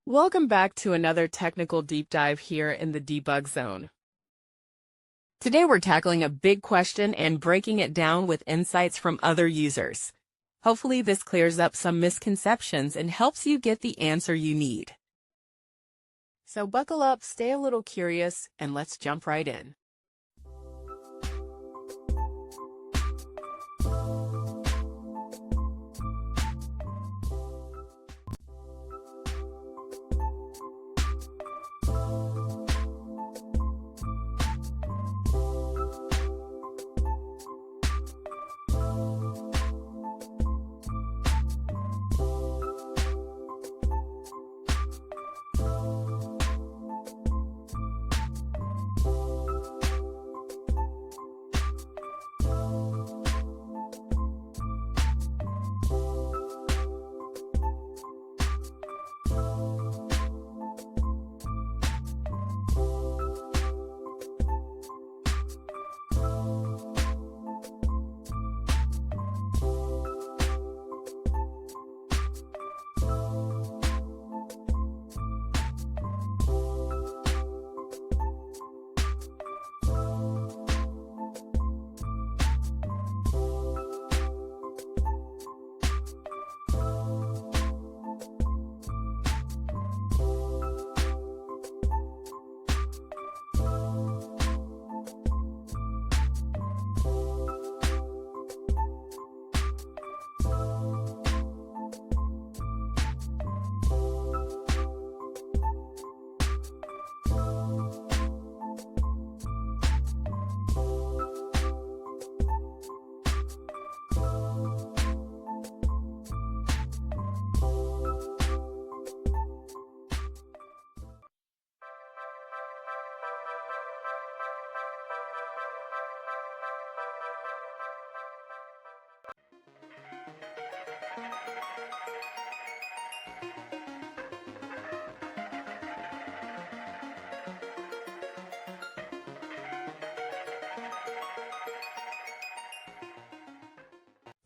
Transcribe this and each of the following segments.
Welcome back to another technical deep dive here in the debug zone. Today we're tackling a big question and breaking it down with insights from other users. Hopefully this clears up some misconceptions and helps you get the answer you need. So buckle up, stay a little curious, and let's jump right in.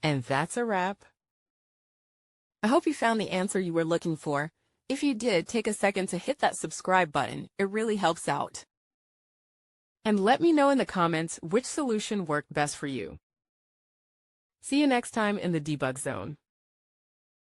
And that's a wrap. I hope you found the answer you were looking for. If you did, take a second to hit that subscribe button. It really helps out. And let me know in the comments which solution worked best for you. See you next time in the debug zone.